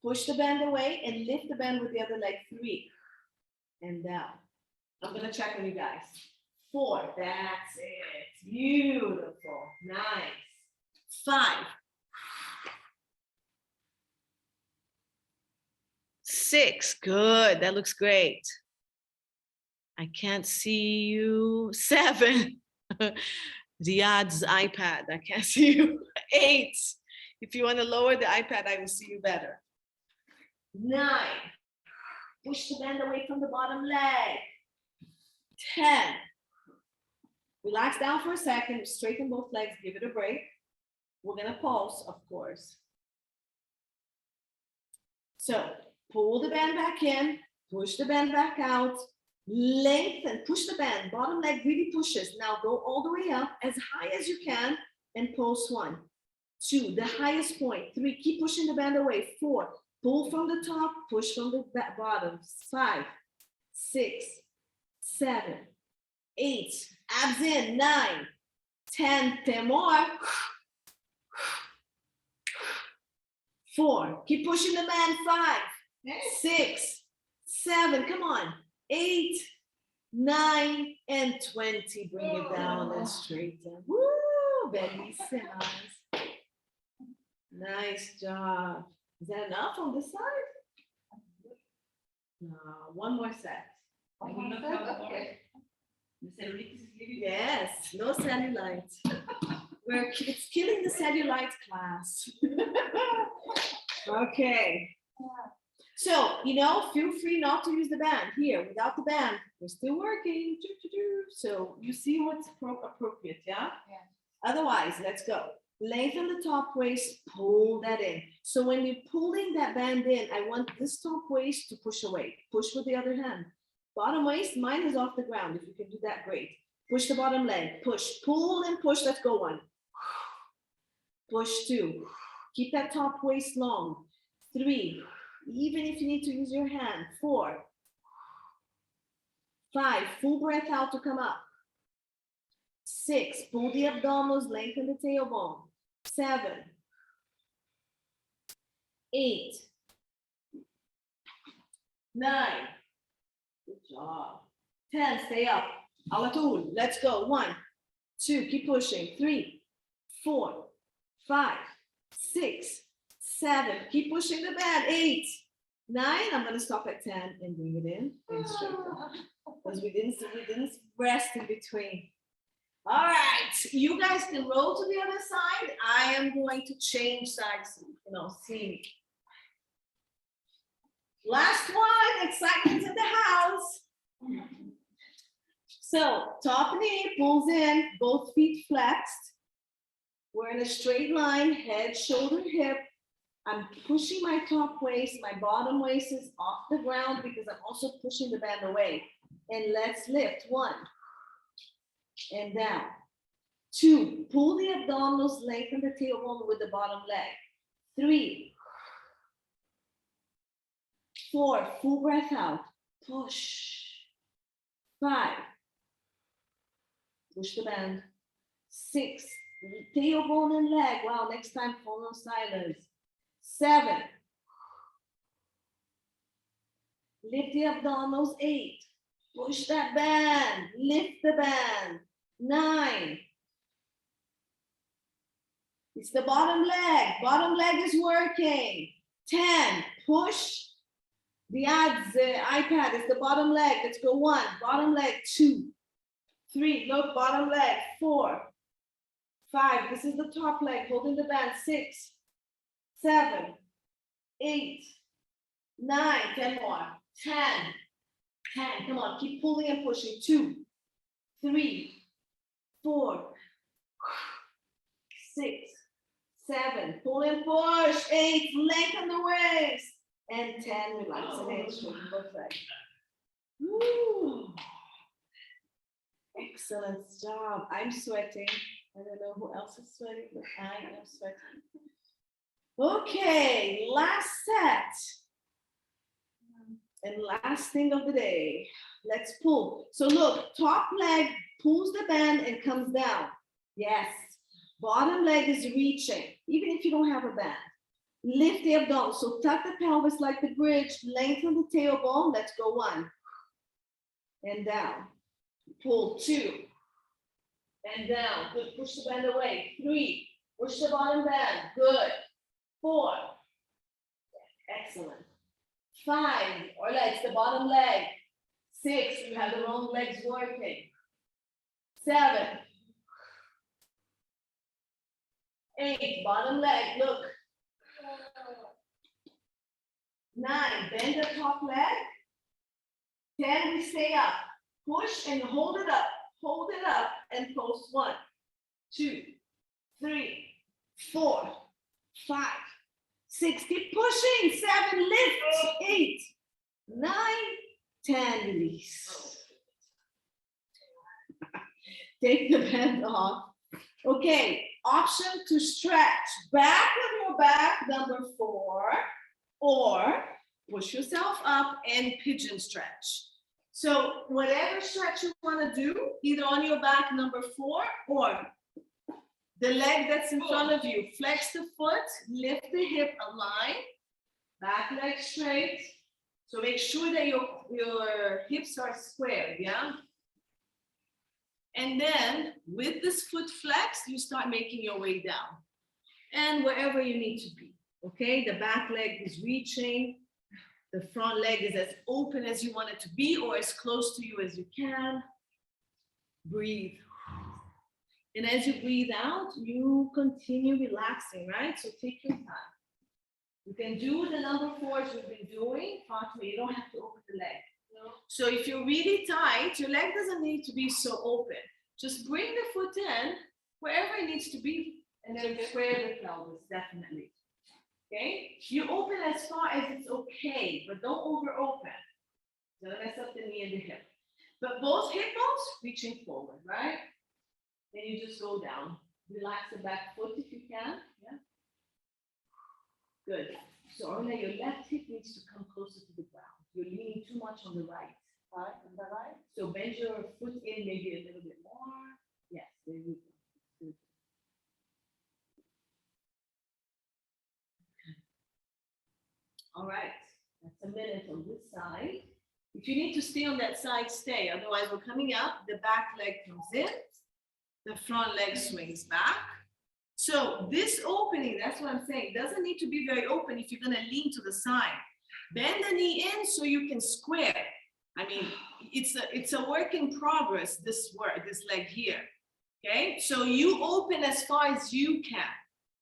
Push the band away and lift the band with the other leg, 3, and down. I'm gonna check on you guys. 4, that's it, beautiful, nice. 5, 6, good, that looks great. I can't see you. 7, Ziad's iPad, I can't see you. 8, if you wanna lower the iPad, I will see you better. 9, push the band away from the bottom leg. 10, relax down for a second, straighten both legs, give it a break. We're gonna pulse, of course. So pull the band back in, push the band back out, lengthen, push the band, bottom leg really pushes. Now go all the way up as high as you can and pulse 1, 2, the highest point, 3, keep pushing the band away, 4, pull from the top, push from the bottom, 5, 6, 7, 8, abs in, 9, 10, 10 more. 4, keep pushing the band, 5, 6, 7, come on, 8, 9, and 20. Bring it down and straighten. Woo, belísimas. Nice job. Is that enough on this side? No, one more set. I will not have more. The cellulitis is leaving. Yes, no cellulite. It's killing the cellulite class. Okay. So, feel free not to use the band. Here, without the band, we're still working. So you see what's appropriate, yeah? Yeah. Otherwise, let's go. Lengthen the top waist, pull that in. So when you're pulling that band in, I want this top waist to push away. Push with the other hand. Bottom waist, mine is off the ground. If you can do that, great. Push the bottom leg, push, pull and push. Let's go 1. Push 2. Keep that top waist long. 3, even if you need to use your hand. 4, 5, full breath out to come up. 6, pull the abdominals, lengthen the tailbone. 7, 8, 9, good job. 10, stay up. Alatul, let's go. 1, 2, keep pushing. 3, 4, 5, 6, 7, keep pushing the band. 8, 9, I'm gonna stop at 10 and bring it in and straighten. Because we didn't rest in between. All right, you guys can roll to the other side. I am going to change sides, see me. Last one, excitement in the house. So top knee pulls in, both feet flexed. We're in a straight line, head, shoulder, hip. I'm pushing my top waist, my bottom waist is off the ground because I'm also pushing the band away. And let's lift. 1, and down. 2, pull the abdominals, lengthen the tailbone with the bottom leg. 3, 4, full breath out, push. 5, push the band. 6, tailbone and leg. Wow, next time fall on silence. 7, lift the abdominals. 8, push that band, lift the band. 9, it's the bottom leg is working. 10, push the iPad, it's the bottom leg. Let's go 1, bottom leg. 2, 3, look, bottom leg. 4, 5, this is the top leg, holding the band. 6, 7, 8, 9, 10 more. 10, 10, come on, keep pulling and pushing. 2, 3, 4, 6, 7, pull and push. 8, lengthen the waist. And 10, relax and hands. Perfect. Woo. Excellent job. I'm sweating. I don't know who else is sweating, but I am sweating. Okay, last set. And last thing of the day. Let's pull. So look, top leg pulls the band and comes down. Yes. Bottom leg is reaching, even if you don't have a band. Lift the abdomen. So tuck the pelvis like the bridge. Lengthen the tailbone. Let's go 1. And down. Pull 2. And down. Good. Push the band away. 3. Push the bottom band. Good. 4. Excellent. 5. Or it's the bottom leg. 6. You have the wrong legs working. 7. 8. Bottom leg. Look. 9. Bend the top leg. 10. We stay up. Push and hold it up. Hold it up and post 1, 2, 3, 4, 5, 6. Keep pushing. 7. Lift. 8, 9, 10. Release. Take the band off. Okay. Option to stretch. Back of your back, number 4, or push yourself up and pigeon stretch. So whatever stretch you want to do, either on your back, number 4, or the leg that's in front of you. Flex the foot, lift the hip, align, back leg straight. So make sure that your hips are squared, yeah? And then with this foot flex, you start making your way down. And wherever you need to be, okay? The back leg is reaching. The front leg is as open as you want it to be or as close to you as you can. Breathe. And as you breathe out, you continue relaxing, right? So take your time. You can do the number 4s we've been doing. Fatima, you don't have to open the leg. No. So if you're really tight, your leg doesn't need to be so open. Just bring the foot in wherever it needs to be and then square the pelvis, definitely. Okay? You open as far as it's okay, but don't over open. Don't mess up the knee and the hip. But both hip bones reaching forward, right? Then you just go down. Relax the back foot if you can. Yeah. Good. So Orla, your left hip needs to come closer to the ground. You're leaning too much on the right. Right? On the right. So bend your foot in maybe a little bit more. Yes, there you go. Good. All right. That's a minute on this side. If you need to stay on that side, stay. Otherwise, we're coming up. The back leg comes in. The front leg swings back. So this opening, that's what I'm saying, doesn't need to be very open if you're going to lean to the side. Bend the knee in so you can square. I mean, it's a work in progress, this leg here. Okay, so you open as far as you can.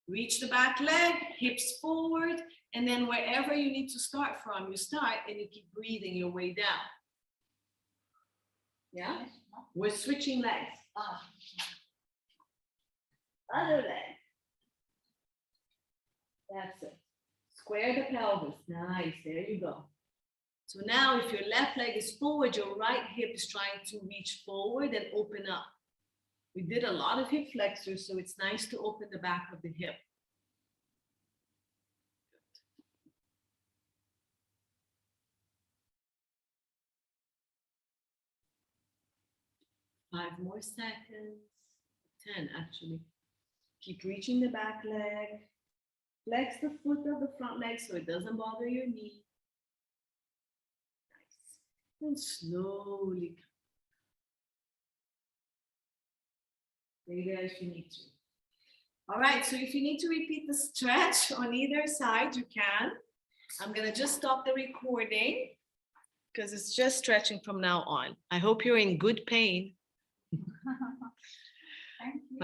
Reach the back leg, hips forward, and then wherever you need to start from, you start and you keep breathing your way down. Yeah, we're switching legs. Other leg. That's it. Square the pelvis. Nice. There you go. So now if your left leg is forward, your right hip is trying to reach forward and open up. We did a lot of hip flexors, so it's nice to open the back of the hip. Good. 5 more seconds. 10 actually. Keep reaching the back leg. Flex the foot of the front leg so it doesn't bother your knee. Nice. And slowly come. Stay there if you need to. All right, so if you need to repeat the stretch on either side, you can. I'm gonna just stop the recording because it's just stretching from now on. I hope you're in good pain. Thank you.